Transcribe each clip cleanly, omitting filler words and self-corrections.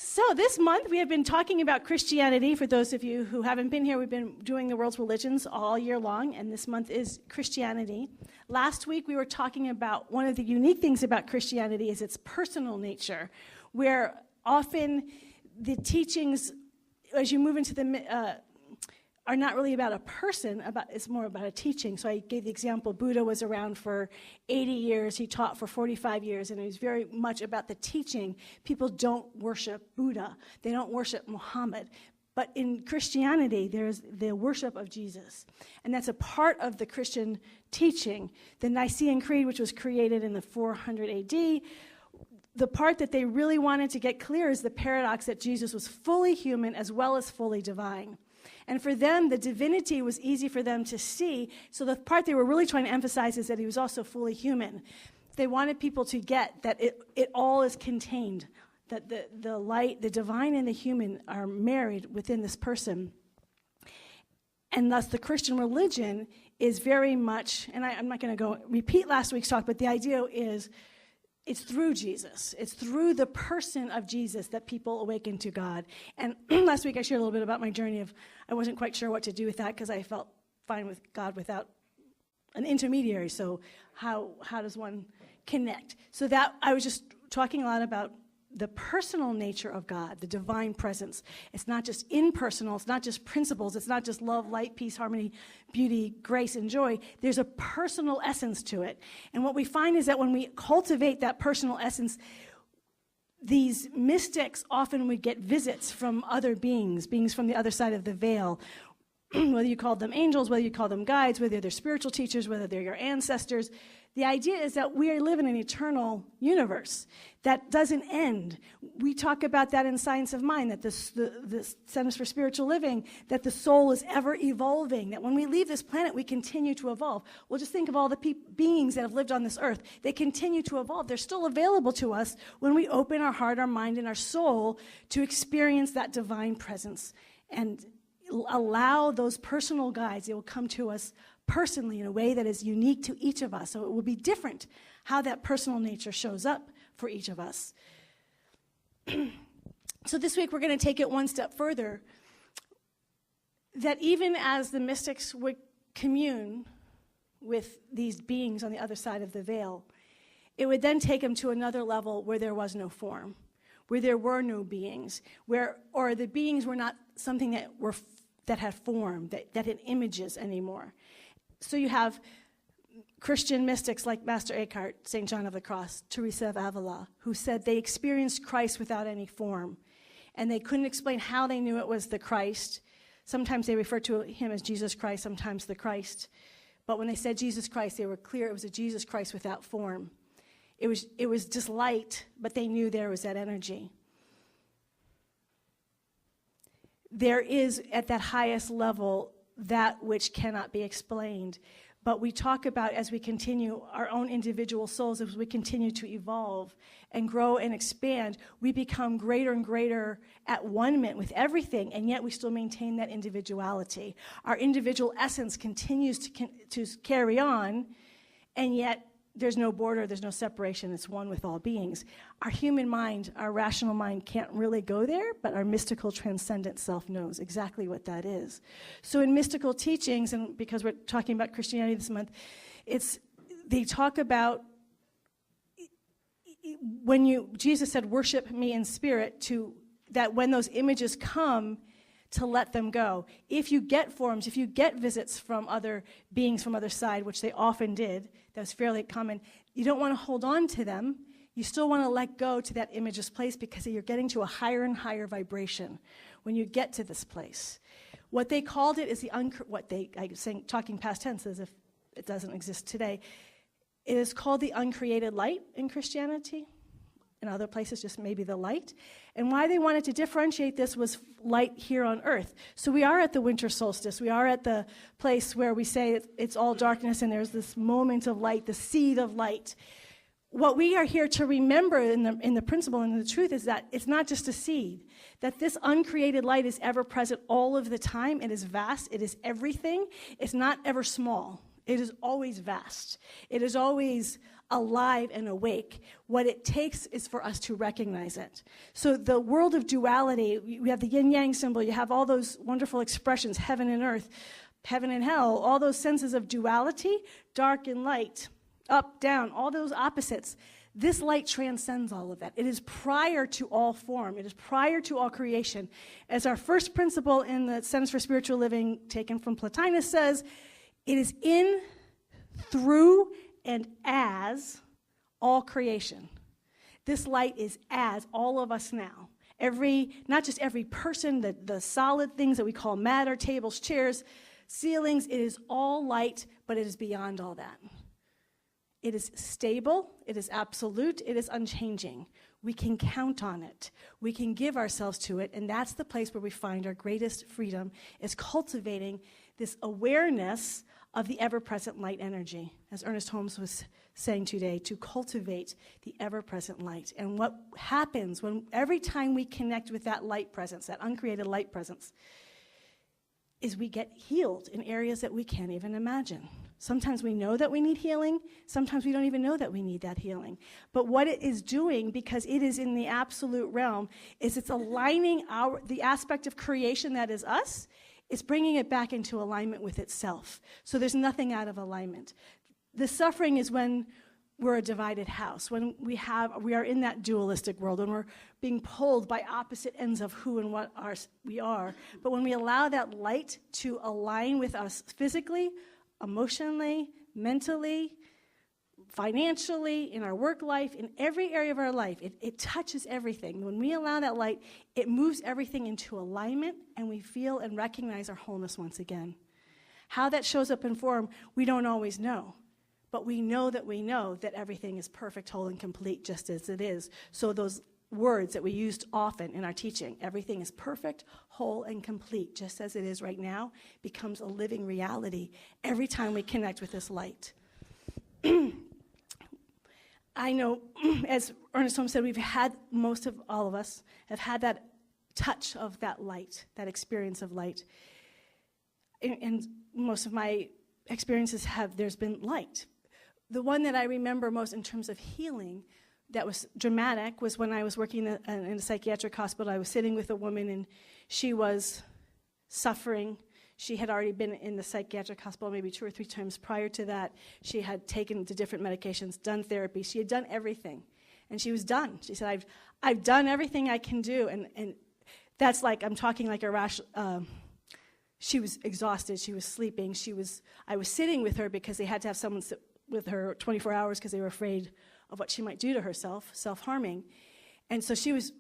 So this month we have been talking about Christianity. For those of you who haven't been here, we've been doing the world's religions all year long, and this month is Christianity. Last week we were talking about one of the unique things about Christianity is its personal nature, where often the teachings, as you move into the are not really about a person, it's more about a teaching. So I gave the example, Buddha was around for 80 years, he taught for 45 years, and it was very much about the teaching. People don't worship Buddha, they don't worship Muhammad. But in Christianity, there's the worship of Jesus. And that's a part of the Christian teaching. The Nicene Creed, which was created in the 400 AD, the part that they really wanted to get clear is the paradox that Jesus was fully human as well as fully divine. And for them, the divinity was easy for them to see. So the part they were really trying to emphasize is that he was also fully human. They wanted people to get that it all is contained, that the light, the divine and the human are married within this person. And thus the Christian religion is very much, and I'm not going to go repeat last week's talk, but the idea is it's through Jesus. It's through the person of Jesus that people awaken to God. And last week I shared a little bit about my journey of, I wasn't quite sure what to do with that because I felt fine with God without an intermediary. So how does one connect? So that I was just talking a lot about the personal nature of God, the divine presence. It's not just impersonal, it's not just principles, it's not just love, light, peace, harmony, beauty, grace, and joy. There's a personal essence to it. And what we find is that when we cultivate that personal essence, these mystics often would get visits from other beings from the other side of the veil. Whether you call them angels, whether you call them guides, whether they're spiritual teachers, whether they're your ancestors. The idea is that we live in an eternal universe that doesn't end. We talk about that in Science of Mind, that the Centers for Spiritual Living, that the soul is ever evolving, that when we leave this planet, we continue to evolve. Well, just think of all the beings that have lived on this earth. They continue to evolve. They're still available to us when we open our heart, our mind, and our soul to experience that divine presence and allow those personal guides. They will come to us personally in a way that is unique to each of us. So it will be different how that personal nature shows up for each of us. So this week we're going to take it one step further, that even as the mystics would commune with these beings on the other side of the veil, it would then take them to another level where there was no form, where there were no beings, or the beings were not something that had form, that had images anymore. So you have Christian mystics like Master Eckhart, St. John of the Cross, Teresa of Avila, who said they experienced Christ without any form. And they couldn't explain how they knew it was the Christ. Sometimes they referred to him as Jesus Christ, sometimes the Christ. But when they said Jesus Christ, they were clear it was a Jesus Christ without form. It was just light, but they knew there was that energy. There is, at that highest level, that which cannot be explained. But we talk about, as we continue our own individual souls, as we continue to evolve and grow and expand, we become greater and greater at one-ment with everything, and yet we still maintain that individuality. Our individual essence continues to carry on, and yet there's no border, there's no separation, it's one with all beings. Our human mind, our rational mind can't really go there, but our mystical transcendent self knows exactly what that is. So in mystical teachings, and because we're talking about Christianity this month, they talk about Jesus said, worship me in spirit, that when those images come, to let them go. If you get forms, if you get visits from other beings from other side, which they often did, that was fairly common, you don't want to hold on to them. You still want to let go to that image's place because you're getting to a higher and higher vibration when you get to this place. What they called it is talking past tense as if it doesn't exist today. It is called the uncreated light in Christianity. In other places, just maybe the light. And why they wanted to differentiate this was light here on earth. So we are at the winter solstice. We are at the place where we say it's all darkness and there's this moment of light, the seed of light. What we are here to remember in the principle and the truth is that it's not just a seed, that this uncreated light is ever present all of the time. It is vast. It is everything. It's not ever small. It is always vast. It is always alive and awake. What it takes is for us to recognize it. So the world of duality, we have the yin-yang symbol, you have all those wonderful expressions, heaven and earth, heaven and hell, all those senses of duality, dark and light, up, down, all those opposites. This light transcends all of that. It is prior to all form. It is prior to all creation. As our first principle in the Centers for Spiritual Living, taken from Plotinus, says, it is in, through, and as all creation. This light is as all of us now. Not just every person, the solid things that we call matter, tables, chairs, ceilings, it is all light, but it is beyond all that. It is stable, it is absolute, it is unchanging. We can count on it. We can give ourselves to it, and that's the place where we find our greatest freedom, is cultivating this awareness of the ever-present light energy, as Ernest Holmes was saying today, to cultivate the ever-present light. And what happens when every time we connect with that light presence, that uncreated light presence, is we get healed in areas that we can't even imagine. Sometimes we know that we need healing. Sometimes we don't even know that we need that healing. But what it is doing, because it is in the absolute realm, is it's aligning the aspect of creation that is us. It's bringing it back into alignment with itself. So there's nothing out of alignment. The suffering is when we're a divided house, when we are in that dualistic world, when we're being pulled by opposite ends of who and what we are. But when we allow that light to align with us physically, emotionally, mentally, financially, in our work life, in every area of our life, it touches everything. When we allow that light, it moves everything into alignment, and we feel and recognize our wholeness once again. How that shows up in form, we don't always know. But we know that everything is perfect, whole, and complete just as it is. So those words that we used often in our teaching, everything is perfect, whole, and complete, just as it is right now, becomes a living reality every time we connect with this light. I know, as Ernest Holmes said, most of all of us have had that touch of that light, that experience of light. And most of my experiences there's been light. The one that I remember most in terms of healing that was dramatic was when I was working in a psychiatric hospital. I was sitting with a woman, and she was suffering. She had already been in the psychiatric hospital maybe 2 or 3 times prior to that. She had taken the different medications, done therapy. She had done everything, and she was done. She said, I've done everything I can do, and that's like, I'm talking like a rash. She was exhausted. She was sleeping. I was sitting with her because they had to have someone sit with her 24 hours because they were afraid of what she might do to herself, self-harming. And so she was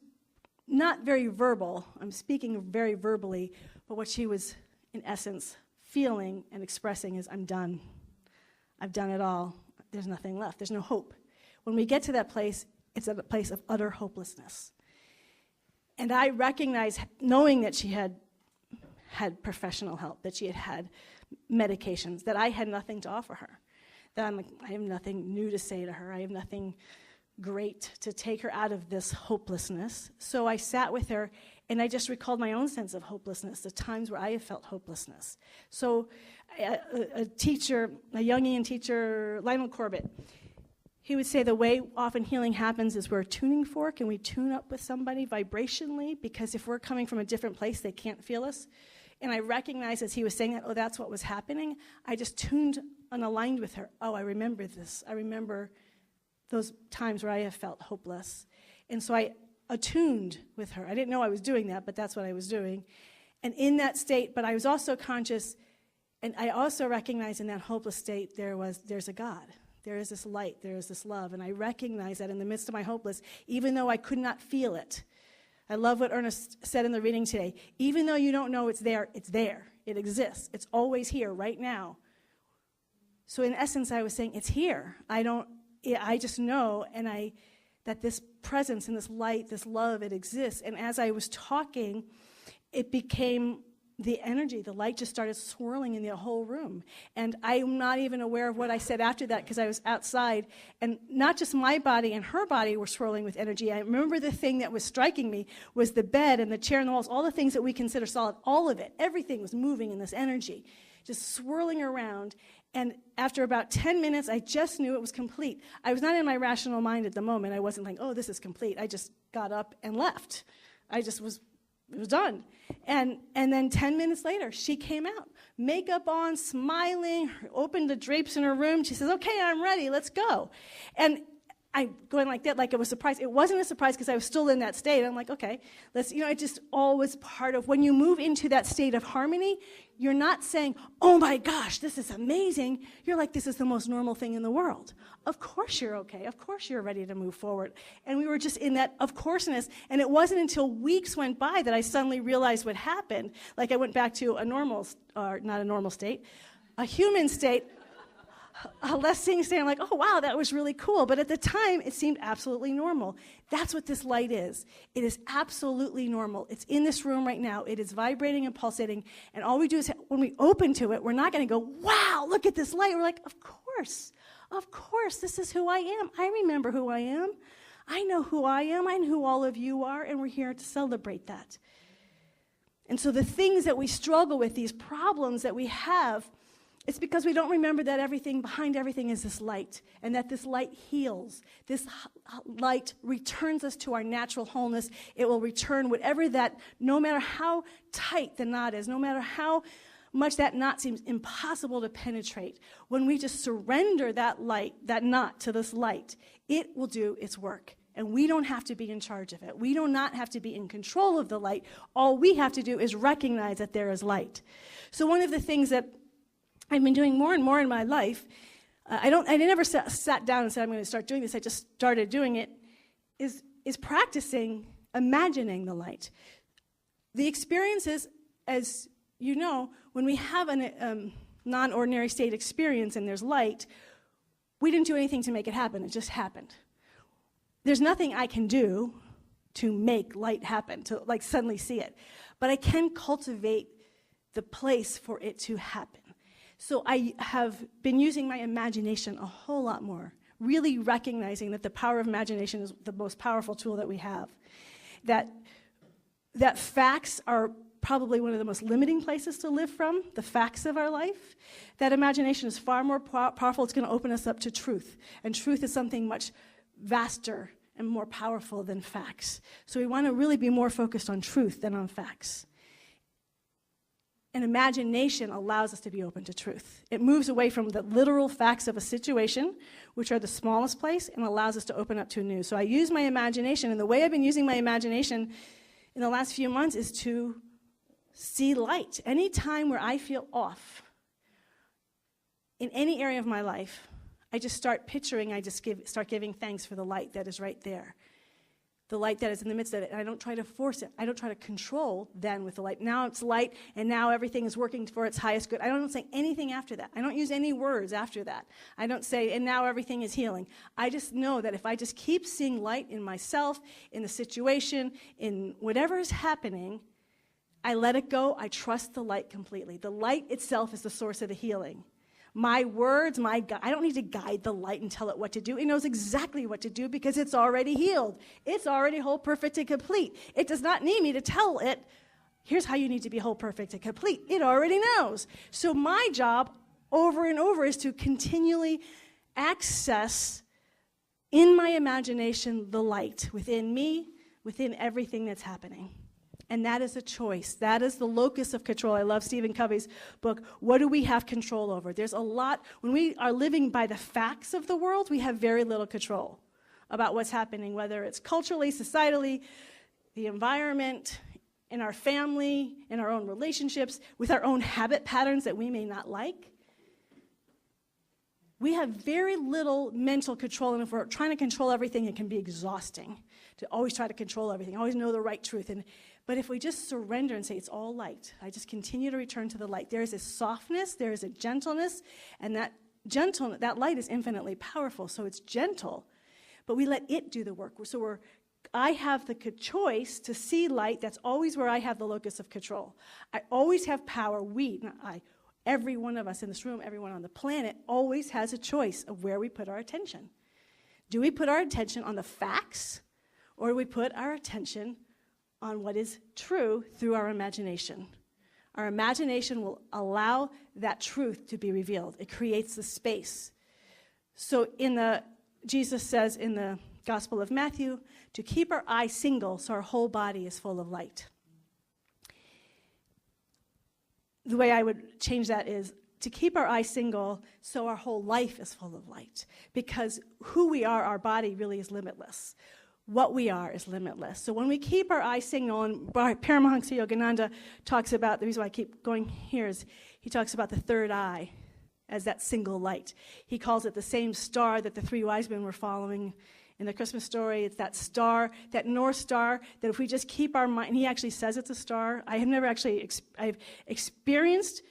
not very verbal. I'm speaking very verbally, but what she was, in essence, feeling and expressing is, I'm done. I've done it all. There's nothing left. There's no hope. When we get to that place, it's a place of utter hopelessness. And I recognize, knowing that she had professional help, that she had medications, that I had nothing to offer her. That I'm like, I have nothing new to say to her. I have nothing great to take her out of this hopelessness. So I sat with her, and I just recalled my own sense of hopelessness, the times where I have felt hopelessness. So a Jungian teacher, Lionel Corbett, he would say the way often healing happens is we're a tuning fork, and we tune up with somebody vibrationally, because if we're coming from a different place, they can't feel us. And I recognized as he was saying that, that's what was happening. I just tuned and aligned with her. I remember this. I remember those times where I have felt hopeless. And so I attuned with her. I didn't know I was doing that, but that's what I was doing. And in that state, but I was also conscious, and I also recognized in that hopeless state there's a God. There is this light. There is this love. And I recognized that in the midst of my hopeless, even though I could not feel it. I love what Ernest said in the reading today. Even though you don't know it's there, it's there. It exists. It's always here, right now. So in essence, I was saying, it's here. I just know, that this presence and this light, this love, it exists. And as I was talking, it became the energy, the light just started swirling in the whole room. And I'm not even aware of what I said after that because I was outside. And not just my body and her body were swirling with energy. I remember the thing that was striking me was the bed and the chair and the walls, all the things that we consider solid, all of it. Everything was moving in this energy, just swirling around. And after about 10 minutes, I just knew it was complete. I was not in my rational mind at the moment. I wasn't like, oh, this is complete. I just got up and left. It was done. And then 10 minutes later, she came out, makeup on, smiling, opened the drapes in her room. She says, okay, I'm ready, let's go. And I'm going like that, like it was a surprise. It wasn't a surprise because I was still in that state. I'm like, okay, it just always part of, when you move into that state of harmony, you're not saying, oh my gosh, this is amazing. You're like, this is the most normal thing in the world. Of course you're okay. Of course you're ready to move forward. And we were just in that of courseness. And it wasn't until weeks went by that I suddenly realized what happened. Like I went back to a normal, or not a normal state, a human state, a less seeing state. I'm like, oh, wow, that was really cool. But at the time, it seemed absolutely normal. That's what this light is. It is absolutely normal. It's in this room right now. It is vibrating and pulsating. And all we do is, when we open to it, we're not going to go, wow, look at this light. We're like, of course, this is who I am. I remember who I am. I know who I am. I know who all of you are. And we're here to celebrate that. And so the things that we struggle with, these problems that we have, it's because we don't remember that everything, behind everything is this light, and that this light heals. This light returns us to our natural wholeness. It will return whatever that, no matter how tight the knot is, no matter how much that knot seems impossible to penetrate, when we just surrender that light, that knot to this light, it will do its work. And we don't have to be in charge of it. We do not have to be in control of the light. All we have to do is recognize that there is light. So one of the things that I've been doing more and more in my life, I never sat down and said, I'm going to start doing this. I just started doing it, is practicing imagining the light. The experiences, as you know, when we have a non-ordinary state experience and there's light, we didn't do anything to make it happen. It just happened. There's nothing I can do to make light happen, to like suddenly see it. But I can cultivate the place for it to happen. So I have been using my imagination a whole lot more, really recognizing that the power of imagination is the most powerful tool that we have. That facts are probably one of the most limiting places to live from, the facts of our life. That imagination is far more powerful. It's going to open us up to truth. And truth is something much vaster and more powerful than facts. So we want to really be more focused on truth than on facts. And imagination allows us to be open to truth. It moves away from the literal facts of a situation, which are the smallest place, and allows us to open up to new. So I use my imagination, and the way I've been using my imagination in the last few months is to see light. Any time where I feel off in any area of my life, I just start picturing, start giving thanks for the light that is right there. The light that is in the midst of it. And I don't try to force it. I don't try to control then with the light. Now it's light, and now everything is working for its highest good. I don't say anything after that. I don't use any words after that. I don't say, and now everything is healing. I just know that if I just keep seeing light in myself, in the situation, in whatever is happening, I let it go. I trust the light completely. The light itself is the source of the healing. My words, I don't need to guide the light and tell it what to do. It knows exactly what to do because it's already healed. It's already whole, perfect, and complete. It does not need me to tell it, here's how you need to be whole, perfect, and complete. It already knows. So my job over and over is to continually access in my imagination the light within me, within everything that's happening. And that is a choice. That is the locus of control. I love Stephen Covey's book, What Do We Have Control Over? There's a lot, when we are living by the facts of the world, we have very little control about what's happening, whether it's culturally, societally, the environment, in our family, in our own relationships, with our own habit patterns that we may not like. We have very little mental control, and if we're trying to control everything, it can be exhausting to always try to control everything, always know the right truth. But if we just surrender and say, it's all light, I just continue to return to the light. There is a softness, there is a gentleness, and that light is infinitely powerful, so it's gentle. But we let it do the work. So I have the choice to see light. That's always where I have the locus of control. I always have power. We, not I, every one of us in this room, everyone on the planet, always has a choice of where we put our attention. Do we put our attention on the facts, or do we put our attention on what is true through our imagination? Our imagination will allow that truth to be revealed. It creates the space. So Jesus says in the Gospel of Matthew, to keep our eye single so our whole body is full of light. The way I would change that is to keep our eye single so our whole life is full of light. Because who we are, our body really is limitless. What we are is limitless. So when we keep our eye single, and Paramahansa Yogananda talks about, the reason why I keep going here is he talks about the third eye as that single light. He calls it the same star that the three wise men were following in the Christmas story. It's that star, that North Star, that if we just keep our mind, and he actually says it's a star. I have never actually, I've experienced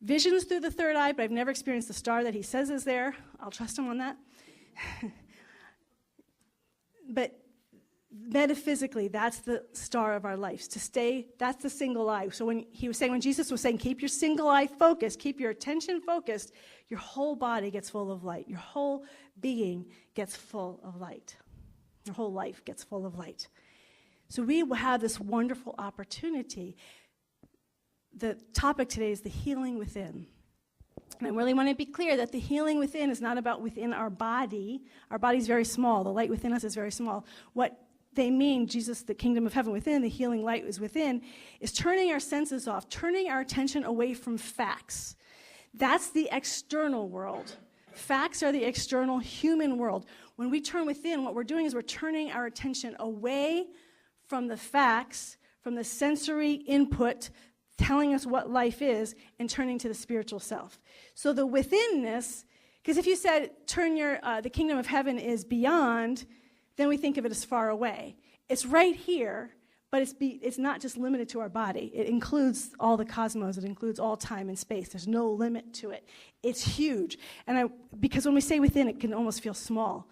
visions through the third eye, but I've never experienced the star that he says is there. I'll trust him on that. But metaphysically, that's the star of our lives. To stay, that's the single eye. So when Jesus was saying, keep your single eye focused, keep your attention focused, your whole body gets full of light. Your whole being gets full of light. Your whole life gets full of light. So we have this wonderful opportunity. The topic today is the healing within. And I really want to be clear that the healing within is not about within our body. Our body's very small. The light within us is very small. What they mean, Jesus, the kingdom of heaven within, the healing light is within, is turning our senses off, turning our attention away from facts. That's the external world. Facts are the external human world. When we turn within, what we're doing is we're turning our attention away from the facts, from the sensory input telling us what life is, and turning to the spiritual self. So the withinness, because if you said the kingdom of heaven is beyond, then we think of it as far away. It's right here, but it's not just limited to our body. It includes all the cosmos. It includes all time and space. There's no limit to it. It's huge. And because when we say within, it can almost feel small.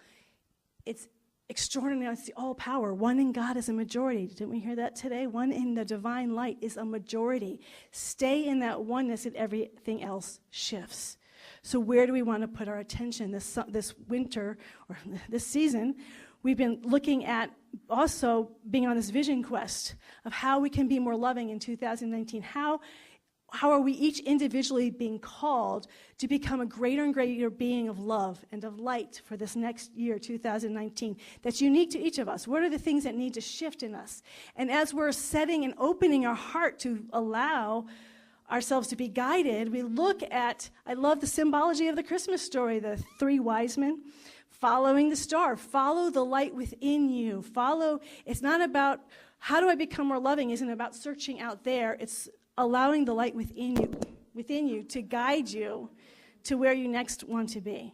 It's extraordinary. It's the all power. One in God is a majority. Didn't we hear that today? One in the divine light is a majority. Stay in that oneness and everything else shifts. So where do we want to put our attention this winter or this season? We've been looking at also being on this vision quest of how we can be more loving in 2019. How are we each individually being called to become a greater and greater being of love and of light for this next year, 2019, that's unique to each of us? What are the things that need to shift in us? And as we're setting and opening our heart to allow ourselves to be guided, we look at, I love the symbology of the Christmas story, the three wise men following the star. Follow the light within you. It's not about how do I become more loving, isn't about searching out there. It's allowing the light within you to guide you to where you next want to be,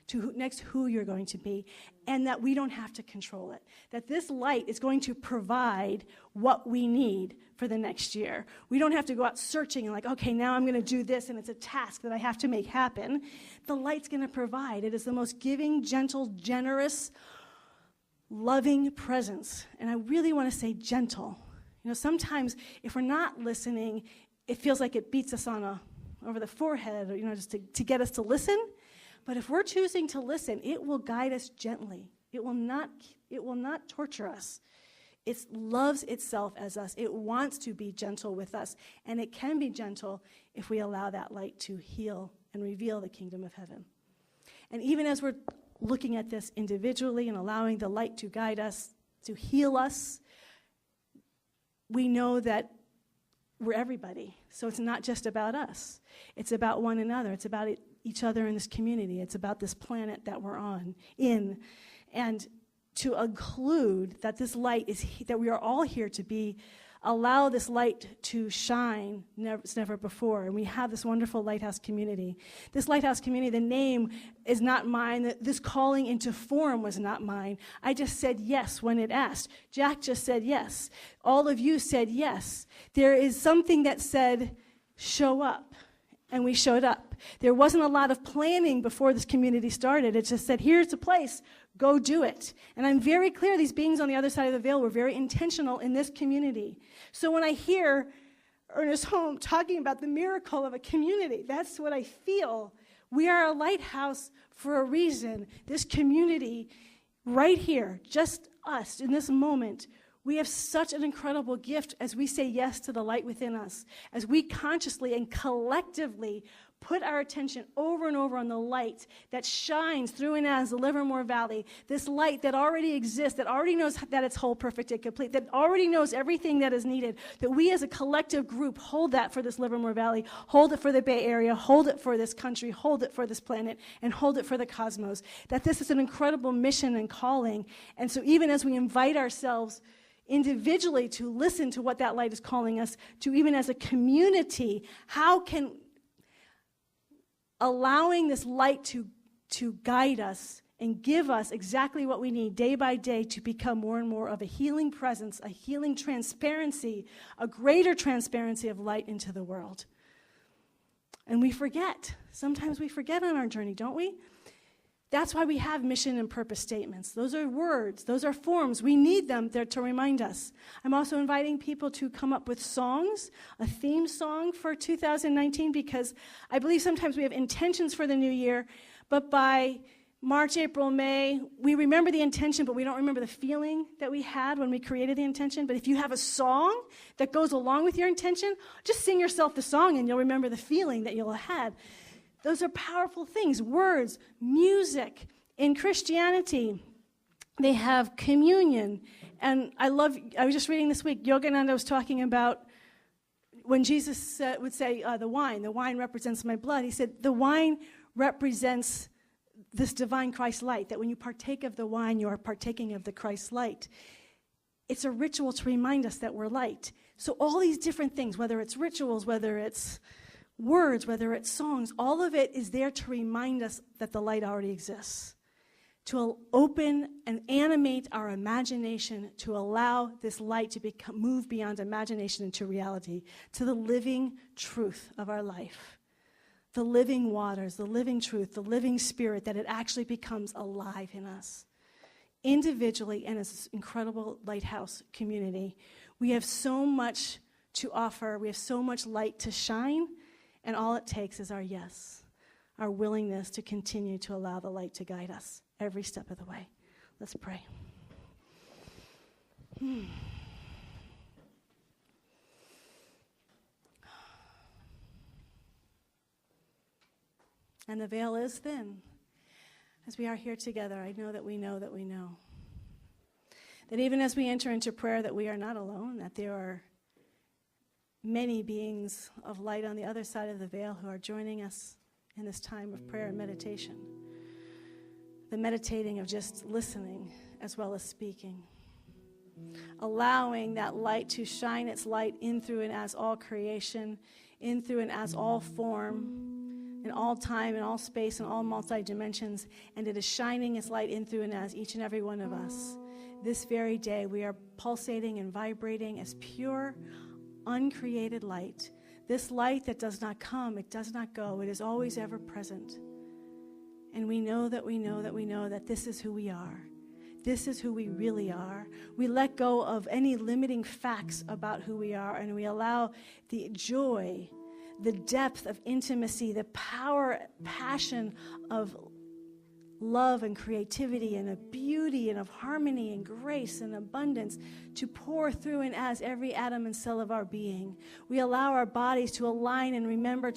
to next who you're going to be, and that we don't have to control it. That this light is going to provide what we need for the next year. We don't have to go out searching and like, okay, now I'm going to do this, and it's a task that I have to make happen. The light's going to provide. It is the most giving, gentle, generous, loving presence. And I really want to say gentle. You know, sometimes if we're not listening, it feels like it beats us over the forehead, or, just to get us to listen. But if we're choosing to listen, it will guide us gently. It will not torture us. It loves itself as us. It wants to be gentle with us. And it can be gentle if we allow that light to heal and reveal the kingdom of heaven. And even as we're looking at this individually and allowing the light to guide us, to heal us, we know that we're everybody. So it's not just about us. It's about one another. It's about each other in this community. It's about this planet that we're in. And to include that this light that we are all here to allow this light to shine never before. And we have this wonderful lighthouse community. This lighthouse community, the name is not mine. This calling into form was not mine. I just said yes when it asked. Jack just said yes. All of you said yes. There is something that said, show up. And we showed up. There wasn't a lot of planning before this community started. It just said, here's a place. Go do it. And I'm very clear, these beings on the other side of the veil were very intentional in this community. So when I hear Ernest Holm talking about the miracle of a community, that's what I feel. We are a lighthouse for a reason. This community right here, just us in this moment, we have such an incredible gift as we say yes to the light within us, as we consciously and collectively put our attention over and over on the light that shines through and as the Livermore Valley, this light that already exists, that already knows that it's whole, perfect, and complete, that already knows everything that is needed, that we as a collective group hold that for this Livermore Valley, hold it for the Bay Area, hold it for this country, hold it for this planet, and hold it for the cosmos, that this is an incredible mission and calling. And so even as we invite ourselves individually to listen to what that light is calling us to, even as a community, how can allowing this light to guide us and give us exactly what we need day by day to become more and more of a healing presence, a healing transparency, a greater transparency of light into the world. And we forget. Sometimes we forget on our journey, don't we? That's why we have mission and purpose statements. Those are words. Those are forms. We need them there to remind us. I'm also inviting people to come up with songs, a theme song for 2019, because I believe sometimes we have intentions for the new year, but by March, April, May, we remember the intention, but we don't remember the feeling that we had when we created the intention. But if you have a song that goes along with your intention, just sing yourself the song and you'll remember the feeling that you'll have had. Those are powerful things, words, music. In Christianity, they have communion. And I was just reading this week, Yogananda was talking about when Jesus would say the wine represents my blood. He said the wine represents this divine Christ light, that when you partake of the wine, you are partaking of the Christ light. It's a ritual to remind us that we're light. So all these different things, whether it's rituals, whether it's words, whether it's songs, all of it is there to remind us that the light already exists, to open and animate our imagination, to allow this light to move beyond imagination into reality, to the living truth of our life, the living waters, the living truth, the living spirit, that it actually becomes alive in us. Individually and as this incredible lighthouse community, we have so much to offer, we have so much light to shine. And all it takes is our yes, our willingness to continue to allow the light to guide us every step of the way. Let's pray. And the veil is thin. As we are here together, I know that we know that we know. That even as we enter into prayer, that we are not alone, that there are many beings of light on the other side of the veil who are joining us in this time of prayer and meditation. The meditating of just listening as well as speaking. Allowing that light to shine its light in, through, and as all creation, in, through, and as all form, in all time, in all space, in all multi-dimensions. And it is shining its light in, through, and as each and every one of us. This very day, we are pulsating and vibrating as pure, uncreated light. This light that does not come, it does not go, it is always ever present. And we know that we know that we know that this is who we are. This is who we really are. We let go of any limiting facts about who we are, and we allow the joy, the depth of intimacy, the power, passion of love and creativity and of beauty and of harmony and grace and abundance to pour through and as every atom and cell of our being. We allow our bodies to align and remember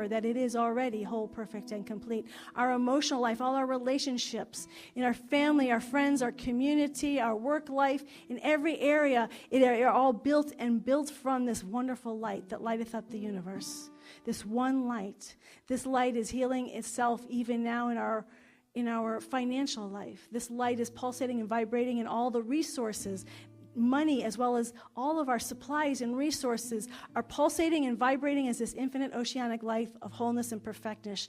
that it is already whole, perfect, and complete. Our emotional life, all our relationships, in our family, our friends, our community, our work life, in every area, it are all built from this wonderful light that lighteth up the universe. This one light. This light is healing itself even now in our financial life. This light is pulsating and vibrating in all the resources, money as well as all of our supplies and resources are pulsating and vibrating as this infinite oceanic life of wholeness and perfectness.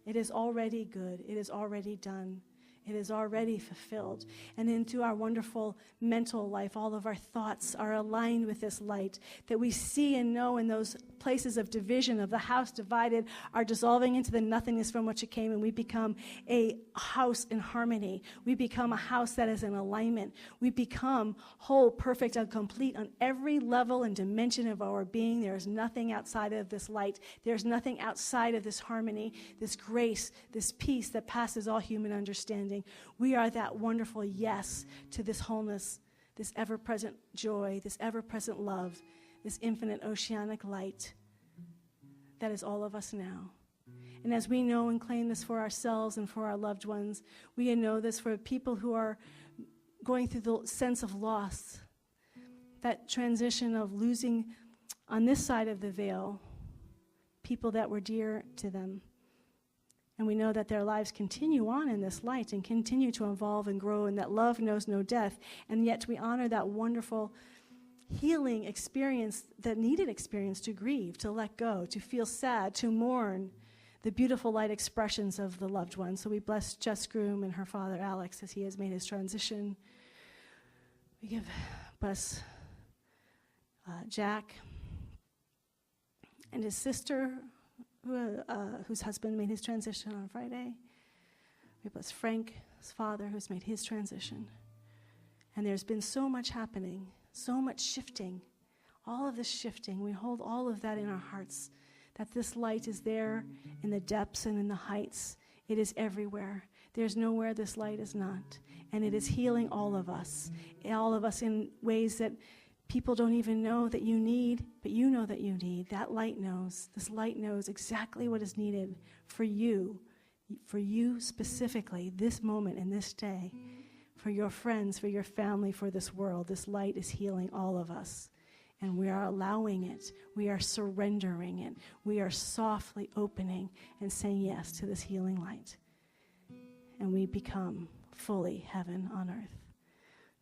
It is already good. It is already done. It is already fulfilled. And into our wonderful mental life, all of our thoughts are aligned with this light, that we see and know in those places of division, of the house divided, are dissolving into the nothingness from which it came, and we become a house in harmony. We become a house that is in alignment. We become whole, perfect, and complete on every level and dimension of our being. There is nothing outside of this light. There's nothing outside of this harmony, this grace, this peace that passes all human understanding. We are that wonderful yes to this wholeness, this ever-present joy, this ever-present love, this infinite oceanic light that is all of us now. And as we know and claim this for ourselves and for our loved ones, we know this for people who are going through the sense of loss, that transition of losing on this side of the veil people that were dear to them. And we know that their lives continue on in this light and continue to evolve and grow, and that love knows no death. And yet we honor that wonderful healing experience, that needed experience to grieve, to let go, to feel sad, to mourn the beautiful light expressions of the loved one. So we bless Jess Groom and her father Alex as he has made his transition. We bless Jack and his sister, whose husband made his transition on Friday. We bless Frank, his father, who's made his transition. And there's been so much happening, so much shifting, all of this shifting. We hold all of that in our hearts, that this light is there in the depths and in the heights. It is everywhere. There's nowhere this light is not. And it is healing all of us in ways that people don't even know that you need, but you know that you need. That light knows. This light knows exactly what is needed for you specifically, this moment and this day, for your friends, for your family, for this world. This light is healing all of us. And we are allowing it. We are surrendering it. We are softly opening and saying yes to this healing light. And we become fully heaven on earth,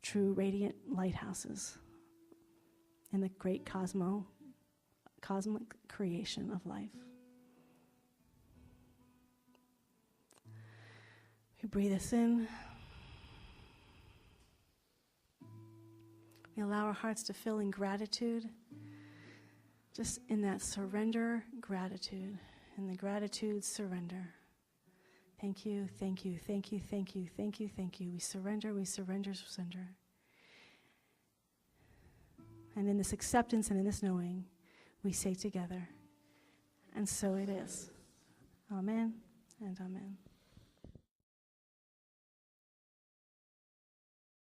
true radiant lighthouses in the great cosmic creation of life. We breathe this in. We allow our hearts to fill in gratitude, just in that surrender gratitude, in the gratitude surrender. Thank you, thank you, thank you, thank you, thank you, thank you. We surrender, we surrender, surrender. And in this acceptance and in this knowing, we say together, and so it is. Amen and amen.